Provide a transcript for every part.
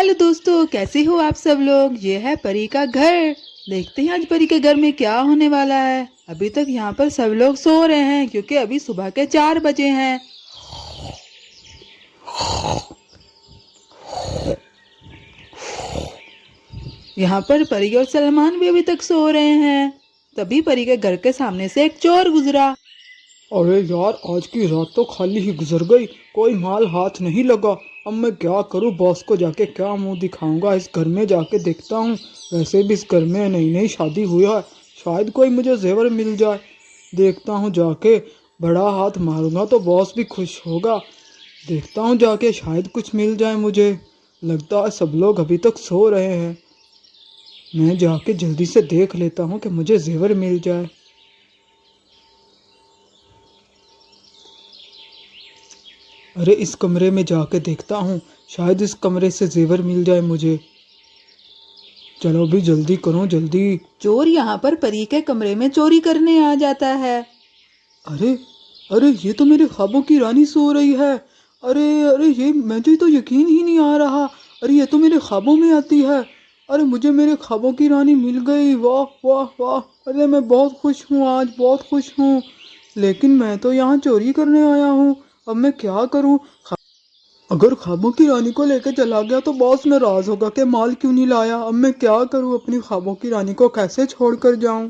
Hello दोस्तों, कैसे हो आप सब लोग। ये है परी का घर। देखते हैं आज परी के घर में क्या होने वाला है। अभी तक यहाँ पर सब लोग सो रहे हैं क्योंकि अभी सुबह के 4 बजे हैं। यहाँ पर परी और सलमान भी अभी तक सो रहे हैं। तभी परी के घर के सामने से एक चोर गुजरा। अरे यार, आज की रात तो खाली ही गुजर गई, कोई माल हाथ नहीं लगा। अब मैं क्या करूं, बॉस को जाके क्या मुंह दिखाऊंगा। इस घर में जाके देखता हूं। वैसे भी इस घर में नई नई शादी हुई है, शायद कोई मुझे जेवर मिल जाए। देखता हूं जाके, बड़ा हाथ मारूंगा तो बॉस भी खुश होगा। देखता हूं जाके, शायद कुछ मिल जाए मुझे। लगता है सब लोग अभी तक सो रहे हैं। मैं जाके जल्दी से देख लेता हूं कि मुझे जेवर मिल जाए। अरे इस कमरे में जाके देखता हूँ, शायद इस कमरे से जेवर मिल जाए मुझे। चलो भी जल्दी करो जल्दी। चोर यहाँ पर परी के कमरे में चोरी करने आ जाता है। अरे अरे, ये तो मेरे ख्वाबों की रानी सो रही है। अरे अरे, ये मुझे तो यकीन ही नहीं आ रहा। अरे ये तो मेरे ख्वाबों में आती है। अरे मुझे मेरे ख्वाबों की रानी मिल गई, वाह वाह वाह। अरे मैं बहुत खुश हूँ, आज बहुत खुश हूँ। लेकिन मैं तो यहाँ चोरी करने आया हूँ। अब मैं क्या करूँ। अगर ख्वाबों की रानी को लेकर चला गया तो बॉस नाराज होगा कि माल क्यों नहीं लाया। अब मैं क्या करूं, अपनी ख्वाबों की रानी को कैसे छोड़ कर जाऊं।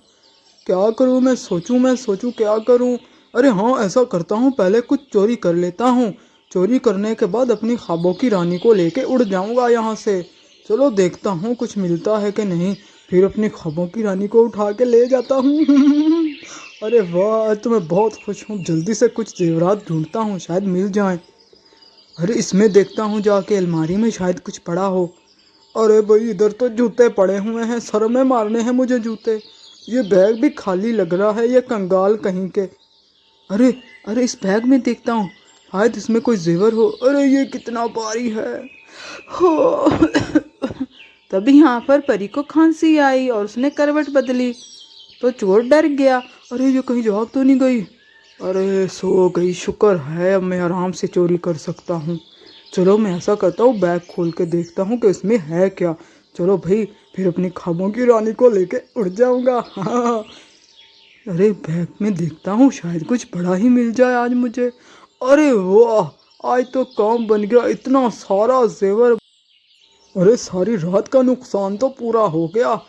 क्या करूं, मैं सोचूं क्या करूं। अरे हाँ, ऐसा करता हूं, पहले कुछ चोरी कर लेता हूं। चोरी करने के बाद अपनी ख्वाबों की रानी को लेके उड़ जाऊंगा यहाँ से। चलो देखता हूँ कुछ मिलता है कि नहीं। फिर अपनी ख्वाबों की रानी को उठा के ले जाता हूँ। अरे वाह, आज तो मैं बहुत खुश हूँ। जल्दी से कुछ जेवरात ढूंढता हूँ, शायद मिल जाएं। अरे इसमें देखता हूँ जाके, अलमारी में शायद कुछ पड़ा हो। अरे भाई, इधर तो जूते पड़े हुए हैं, सर में मारने हैं मुझे जूते। ये बैग भी खाली लग रहा है, ये कंगाल कहीं के। अरे अरे, इस बैग में देखता हूँ, शायद इसमें कोई जेवर हो। अरे ये कितना भारी है। हो तभी यहाँ पर परी को खांसी आई और उसने करवट बदली तो चोर डर गया। अरे ये कहीं जाग तो नहीं गई। अरे सो गई, शुक्र है, अब मैं आराम से चोरी कर सकता हूँ। चलो मैं ऐसा करता हूँ, बैग खोल के देखता हूँ कि इसमें है क्या। चलो भाई, फिर अपनी ख्वाबों की रानी को लेके उड़ जाऊंगा। हाँ। अरे बैग में देखता हूँ, शायद कुछ बड़ा ही मिल जाए आज मुझे। अरे वाह, आज तो काम बन गया, इतना सारा जेवर। अरे सारी रात का नुकसान तो पूरा हो गया।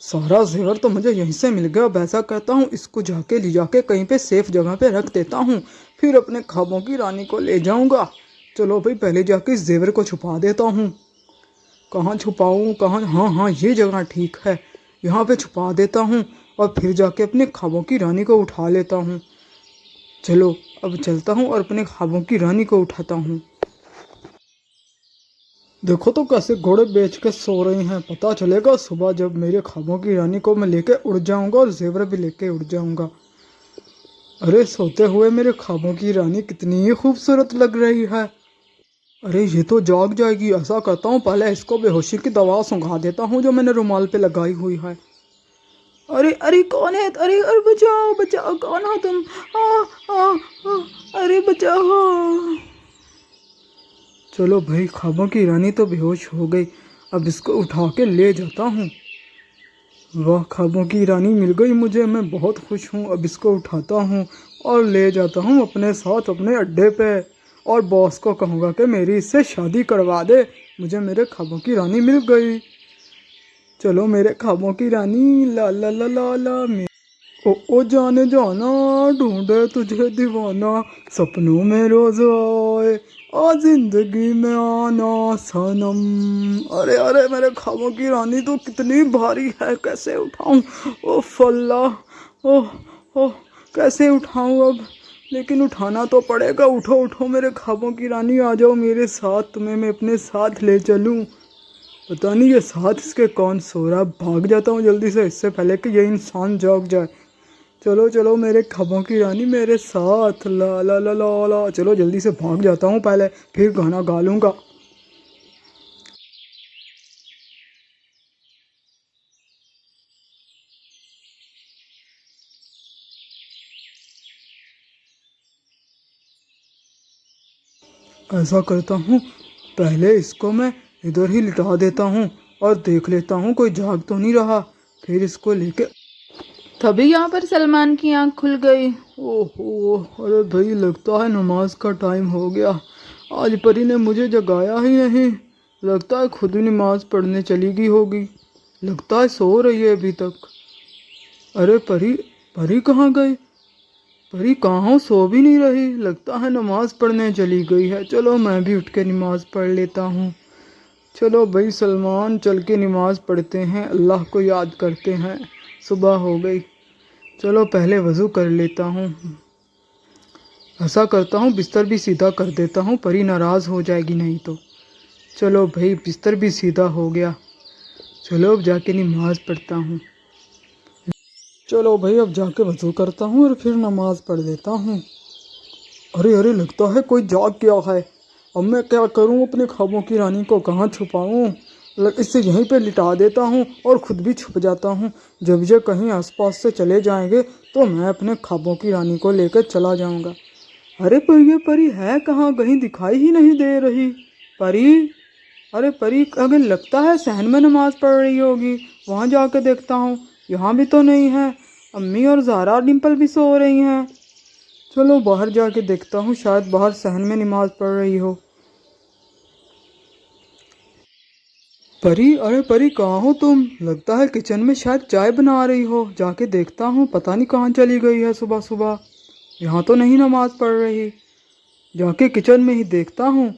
सारा जेवर तो मुझे यहीं से मिल गया। अब ऐसा कहता हूँ, इसको जाके ले जाके कहीं पे सेफ जगह पे रख देता हूँ। फिर अपने ख्वाबों की रानी को ले जाऊंगा। चलो भाई, पहले जाके इस जेवर को छुपा देता हूँ। कहाँ छुपाऊँ, कहाँ। हाँ हाँ, ये जगह ठीक है, यहाँ पे छुपा देता हूँ। और फिर जाके अपने ख्वाबों की रानी को उठा लेता हूँ। चलो अब चलता हूँ और अपने ख्वाबों की रानी को उठाता हूँ। देखो तो कैसे घोड़े बेच के सो रही हैं। पता चलेगा सुबह जब मेरे ख्वाबों की रानी को मैं लेके उड़ जाऊंगा और जेवर भी लेके उड़ जाऊंगा। अरे सोते हुए मेरे ख्वाबों की रानी कितनी ही खूबसूरत लग रही है। अरे ये तो जाग जाएगी। ऐसा करता हूँ, पहले इसको बेहोशी की दवा सुंघा देता हूँ जो मैंने रुमाल पे लगाई हुई है। अरे अरे, कौन है। अरे अरे, बचाओ बचाओ, कौन हो तुम। आ, आ, अरे बचाओ। चलो भाई, ख्वाबों की रानी तो बेहोश हो गई। अब इसको उठा के ले जाता हूँ। वाह, ख्वाबों की रानी मिल गई मुझे, मैं बहुत खुश हूँ। अब इसको उठाता हूँ और ले जाता हूँ अपने साथ अपने अड्डे पे। और बॉस को कहूँगा कि मेरी इससे शादी करवा दे, मुझे मेरे ख्वाबों की रानी मिल गई। चलो मेरे ख्वाबों की रानी, ला ला ला ला ला। ओ जाने जाना, ढूंढे तुझे दीवाना, सपनों में रोज आए, आ जिंदगी में आना सनम। अरे अरे, मेरे ख्वाबों की रानी तो कितनी भारी है, कैसे उठाऊं। ओ फल्ला, ओह ओह, कैसे उठाऊं अब। लेकिन उठाना तो पड़ेगा। उठो उठो मेरे ख्वाबों की रानी, आ जाओ मेरे साथ, तुम्हें मैं अपने साथ ले चलूं। पता नहीं ये साथ इसके कौन सो रहा। भाग जाता हूँ जल्दी से, इससे पहले कि ये इंसान जाग जाए। चलो चलो मेरे ख्वाबों की रानी मेरे साथ, ला ला ला ला ला। चलो जल्दी से भाग जाता हूँ पहले, फिर गाना गा लूँगा। ऐसा करता हूँ, पहले इसको मैं इधर ही लिटा देता हूँ और देख लेता हूँ कोई जाग तो नहीं रहा। फिर इसको लेके तभी यहाँ पर सलमान की आंख खुल गई। ओहो, अरे भाई लगता है नमाज का टाइम हो गया। आज परी ने मुझे जगाया ही नहीं। लगता है खुद ही नमाज पढ़ने चली गई होगी। लगता है सो रही है अभी तक। अरे परी, परी कहाँ गई? परी कहाँ, सो भी नहीं रही। लगता है नमाज पढ़ने चली गई है। चलो मैं भी उठ के नमाज पढ़ लेता हूँ। चलो भाई सलमान, चल के नमाज पढ़ते हैं, अल्लाह को याद करते हैं। सुबह हो गई। चलो पहले वज़ू कर लेता हूँ। ऐसा करता हूँ बिस्तर भी सीधा कर देता हूँ, परी नाराज़ हो जाएगी नहीं तो। चलो भाई बिस्तर भी सीधा हो गया। चलो अब जाके नमाज पढ़ता हूँ। चलो भाई अब जाके वज़ू करता हूँ और फिर नमाज पढ़ लेता हूँ। अरे अरे, लगता है कोई जाग गया है। अब मैं क्या करूँ? अपने ख्वाबों की रानी को कहाँ छुपाऊँ? इससे यहीं पे लिटा देता हूँ और ख़ुद भी छुप जाता हूँ। जब ये कहीं आसपास से चले जाएंगे तो मैं अपने ख्वाबों की रानी को लेकर चला जाऊँगा। अरे पर ये परी है कहाँ? कहीं दिखाई ही नहीं दे रही। परी, अरे परी, अगर लगता है सहन में नमाज़ पढ़ रही होगी। वहाँ जाकर देखता हूँ, यहाँ भी तो नहीं है। अम्मी और ज़ारा डिम्पल भी सो रही हैं। चलो बाहर जाके देखता हूँ, शायद बाहर सहन में नमाज़ पढ़ रही हो। परी, अरे परी कहाँ हो तुम? लगता है किचन में शायद चाय बना रही हो। जाके देखता हूँ, पता नहीं कहाँ चली गई है सुबह सुबह। यहाँ तो नहीं नमाज़ पढ़ रही। जाके किचन में ही देखता हूँ,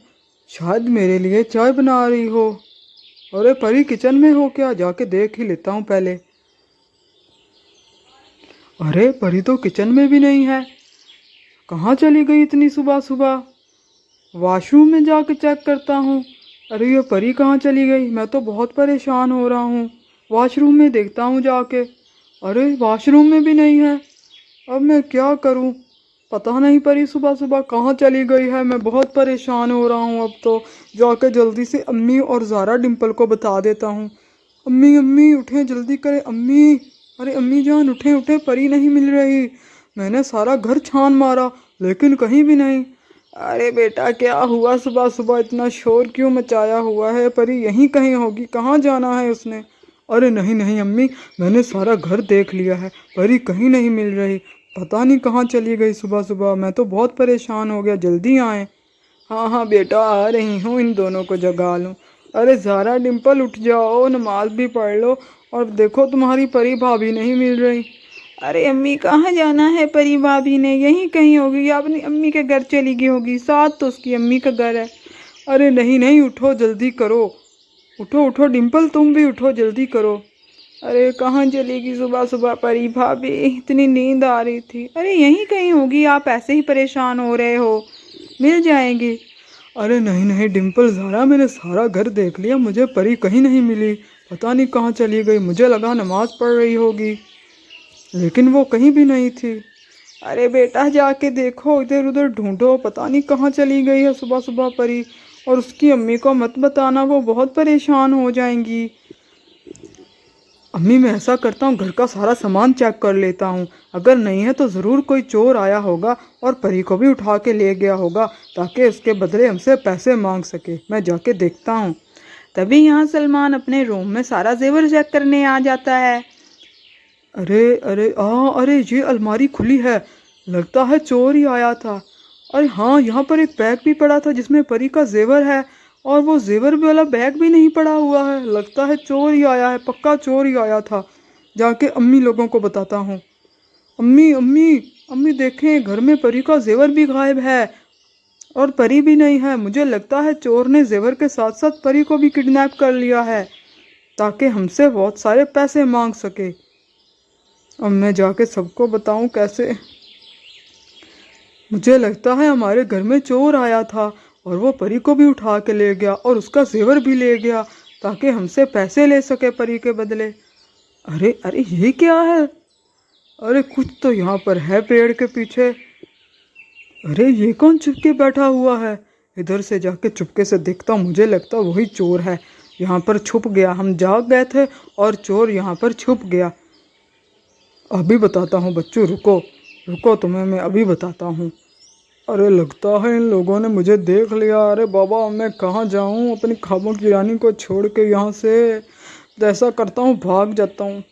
शायद मेरे लिए चाय बना रही हो। अरे परी किचन में हो क्या? जाके देख ही लेता हूँ पहले। अरे परी तो किचन में भी नहीं है। कहाँ चली गई इतनी सुबह सुबह? वॉशरूम में जाके चेक करता हूँ। अरे ये परी कहाँ चली गई? मैं तो बहुत परेशान हो रहा हूँ। वॉशरूम में देखता हूँ जाके। अरे वॉशरूम में भी नहीं है। अब मैं क्या करूँ? पता नहीं परी सुबह सुबह कहाँ चली गई है। मैं बहुत परेशान हो रहा हूँ। अब तो जाके जल्दी से अम्मी और ज़ारा डिम्पल को बता देता हूँ। अम्मी अम्मी उठें, जल्दी करें अम्मी। अरे अम्मी जान उठें उठें, परी नहीं मिल रही। मैंने सारा घर छान मारा लेकिन कहीं भी नहीं। अरे बेटा क्या हुआ? सुबह सुबह इतना शोर क्यों मचाया हुआ है? परी यहीं कहीं होगी। कहाँ जाना है उसने? अरे नहीं नहीं अम्मी, मैंने सारा घर देख लिया है, परी कहीं नहीं मिल रही। पता नहीं कहाँ चली गई सुबह सुबह। मैं तो बहुत परेशान हो गया। जल्दी आएँ। हाँ हाँ बेटा आ रही हूँ, इन दोनों को जगा लूँ। अरे ज़ारा डिम्पल उठ जाओ, नमाज भी पढ़ लो। और देखो तुम्हारी परी भाभी नहीं मिल रही। अरे अम्मी कहाँ जाना है? परी भाभी ने यहीं कहीं होगी या अपनी अम्मी के घर चली गई होगी। साथ तो उसकी अम्मी का घर है। अरे नहीं नहीं, उठो जल्दी करो। उठो उठो डिम्पल, तुम भी उठो, जल्दी करो। अरे कहाँ चलेगी सुबह सुबह परी भाभी? इतनी नींद आ रही थी। अरे यहीं कहीं होगी, आप ऐसे ही परेशान हो रहे हो, मिल जाएंगी। अरे नहीं नहीं डिम्पल, ज़ारा मैंने सारा घर देख लिया, मुझे परी कहीं नहीं मिली। पता नहीं कहाँ चली गई। मुझे लगा नमाज पढ़ रही होगी लेकिन वो कहीं भी नहीं थी। अरे बेटा जाके देखो, इधर उधर ढूंढो, पता नहीं कहाँ चली गई है सुबह सुबह परी। और उसकी अम्मी को मत बताना, वो बहुत परेशान हो जाएंगी। अम्मी मैं ऐसा करता हूँ, घर का सारा सामान चेक कर लेता हूँ। अगर नहीं है तो ज़रूर कोई चोर आया होगा और परी को भी उठा के ले गया होगा ताकि उसके बदले हमसे पैसे मांग सके। मैं जाके देखता हूँ। तभी यहाँ सलमान अपने रूम में सारा जेवर चेक करने आ जाता है। अरे अरे अरे ये अलमारी खुली है। लगता है चोर ही आया था। अरे हाँ, यहाँ पर एक बैग भी पड़ा था जिसमें परी का जेवर है और वो जेवर वाला बैग भी नहीं पड़ा हुआ है। लगता है चोर ही आया है, पक्का चोर ही आया था। जाके अम्मी लोगों को बताता हूँ। अम्मी अम्मी अम्मी देखें, घर में परी का जेवर भी गायब है और परी भी नहीं है। मुझे लगता है चोर ने जेवर के साथ साथ परी को भी किडनैप कर लिया है ताकि हमसे बहुत सारे पैसे मांग सके। अब मैं जाके सबको बताऊं कैसे? मुझे लगता है हमारे घर में चोर आया था और वो परी को भी उठा के ले गया और उसका जेवर भी ले गया ताकि हमसे पैसे ले सके परी के बदले। अरे अरे ये क्या है? अरे कुछ तो यहाँ पर है पेड़ के पीछे। अरे ये कौन चुपके बैठा हुआ है? इधर से जाके चुपके से देखता हूँ। मुझे लगता वही चोर है, यहाँ पर छुप गया। हम जाग गए थे और चोर यहाँ पर छुप गया। अभी बताता हूँ बच्चों, रुको रुको, तुम्हें मैं अभी बताता हूँ। अरे लगता है इन लोगों ने मुझे देख लिया। अरे बाबा मैं कहाँ जाऊँ अपनी ख्वाबों की रानी को छोड़ के यहाँ से। तो ऐसा करता हूँ भाग जाता हूँ।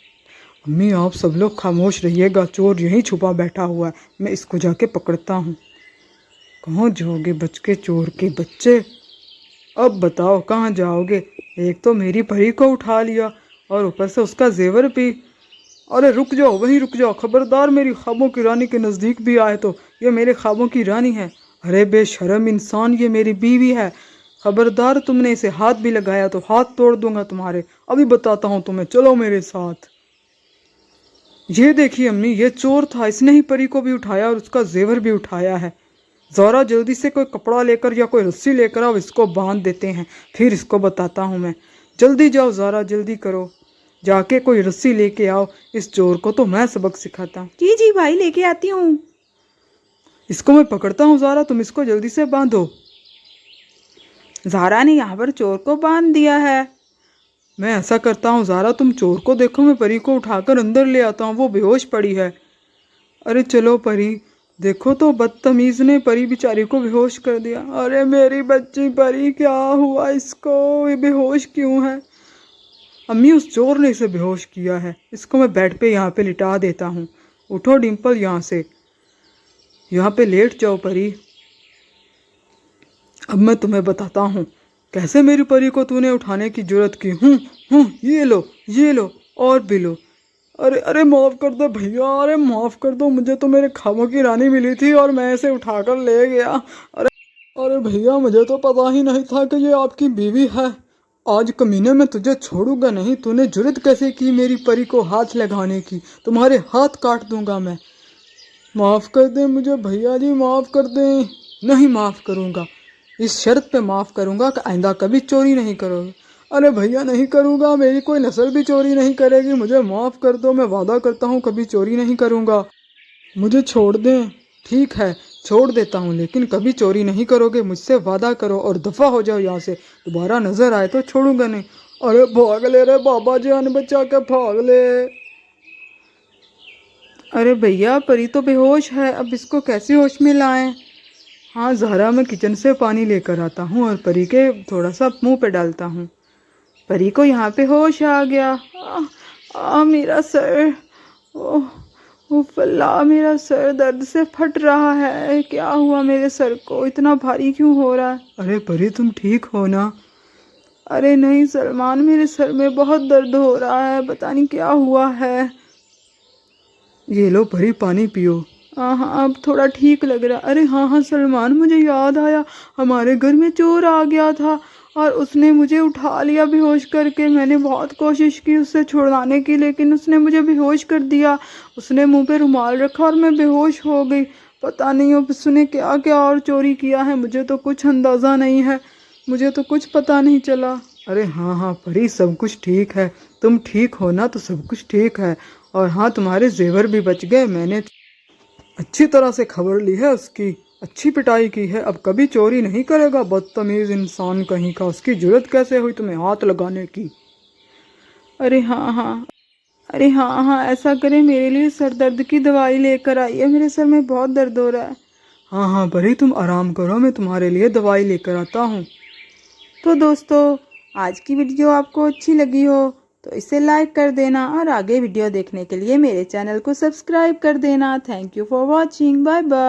अम्मी आप सब लोग खामोश रहिएगा, चोर यहीं छुपा बैठा हुआ है, मैं इसको जाके पकड़ता हूँ। कहाँ जाओगे बच के चोर के बच्चे? अब बताओ कहाँ जाओगे? एक तो मेरी परी को उठा लिया और ऊपर से उसका जेवर भी। अरे रुक जाओ, वहीं रुक जाओ, खबरदार मेरी ख्वाबों की रानी के नज़दीक भी आए तो। ये मेरे ख्वाबों की रानी है। अरे बेशर्म इंसान, ये मेरी बीवी है। खबरदार तुमने इसे हाथ भी लगाया तो हाथ तोड़ दूंगा तुम्हारे। अभी बताता हूँ तुम्हें, चलो मेरे साथ। ये देखिए अम्मी, ये चोर था, इसने ही परी को भी उठाया और उसका जेवर भी उठाया है। ज़रा जल्दी से कोई कपड़ा लेकर या कोई रस्सी लेकर आओ, इसको बांध देते हैं, फिर इसको बताता हूँ मैं। जल्दी जाओ, ज़रा जल्दी करो, जाके कोई रस्सी लेके आओ। इस चोर को तो मैं सबक सिखाता हूँ। जी जी भाई, लेके आती हूँ। इसको मैं पकड़ता हूँ, ज़रा तुम इसको जल्दी से बांधो। ज़ारा ने यहाँ पर चोर को बांध दिया है। मैं ऐसा करता हूँ, ज़रा तुम चोर को देखो, मैं परी को उठाकर अंदर ले आता हूँ, वो बेहोश पड़ी है। अरे चलो परी, देखो तो बदतमीज ने परी बेचारी को बेहोश कर दिया। अरे मेरी बच्ची परी, क्या हुआ इसको, ये बेहोश क्यों है? अम्मी उस चोर ने इसे बेहोश किया है। इसको मैं बेड पे यहाँ पे लिटा देता हूँ। उठो डिम्पल, यहाँ से, यहाँ पे लेट जाओ परी। अब मैं तुम्हें बताता हूँ कैसे मेरी परी को तूने उठाने की जरूरत की। ये लो, ये लो, और भी लो। अरे अरे माफ़ कर दो भैया, अरे माफ़ कर दो, मुझे तो मेरे ख्वाबों की रानी मिली थी और मैं इसे उठाकर ले गया। अरे अरे भैया, मुझे तो पता ही नहीं था कि ये आपकी बीवी है। आज कमीने में तुझे छोड़ूंगा नहीं। तूने जुर्रत कैसे की मेरी परी को हाथ लगाने की? तुम्हारे हाथ काट दूंगा मैं। माफ़ कर दें मुझे भैया जी, माफ़ कर दें। नहीं माफ़ करूंगा, इस शर्त पे माफ़ करूंगा कि आइंदा कभी चोरी नहीं करोगे। अरे भैया नहीं करूंगा, मेरी कोई नस्ल भी चोरी नहीं करेगी, मुझे माफ़ कर दो, मैं वादा करता हूँ कभी चोरी नहीं करूंगा। मुझे छोड़ दें। ठीक है, छोड़ देता हूँ, लेकिन कभी चोरी नहीं करोगे, मुझसे वादा करो और दफ़ा हो जाओ यहाँ से। दोबारा नज़र आए तो छोड़ूंगा नहीं। अरे भाग ले रे बाबा, जान बचा के भाग ले। अरे भैया, परी तो बेहोश है, अब इसको कैसे होश में लाएं? हाँ ज़हरा, मैं किचन से पानी लेकर आता हूँ और परी के थोड़ा सा मुंह पे डालता हूँ। परी को यहाँ पे होश आ गया। मेरा सर, ओह उफ अल्लाह, मेरा सर दर्द से फट रहा है। क्या हुआ मेरे सर को, इतना भारी क्यों हो रहा है? अरे परी, तुम ठीक हो ना? अरे नहीं सलमान, मेरे सर में बहुत दर्द हो रहा है, पता नहीं क्या हुआ है। ये लो परी, पानी पियो। हाँ हाँ, अब थोड़ा ठीक लग रहा है। अरे हाँ हाँ सलमान, मुझे याद आया, हमारे घर में चोर आ गया था और उसने मुझे उठा लिया बेहोश करके। मैंने बहुत कोशिश की उससे छुड़ाने की, लेकिन उसने मुझे बेहोश कर दिया। उसने मुंह पे रुमाल रखा और मैं बेहोश हो गई। पता नहीं अब उसने क्या क्या और चोरी किया है, मुझे तो कुछ अंदाज़ा नहीं है, मुझे तो कुछ पता नहीं चला। अरे हाँ हाँ परी, सब कुछ ठीक है, तुम ठीक हो ना तो सब कुछ ठीक है। और हाँ, तुम्हारे जेवर भी बच गए, मैंने अच्छी तरह से खबर ली है उसकी, अच्छी पिटाई की है, अब कभी चोरी नहीं करेगा। बदतमीज़ इंसान कहीं का, उसकी जरूरत कैसे हुई तुम्हें हाथ लगाने की? अरे हाँ हाँ, अरे हाँ हाँ, ऐसा करें, मेरे लिए सर दर्द की दवाई लेकर आइए, मेरे सर में बहुत दर्द हो रहा है। हाँ हाँ परी, तुम आराम करो, मैं तुम्हारे लिए दवाई लेकर आता हूँ। तो दोस्तों, आज की वीडियो आपको अच्छी लगी हो तो इसे लाइक कर देना और आगे वीडियो देखने के लिए मेरे चैनल को सब्सक्राइब कर देना। Thank you for watching, bye bye.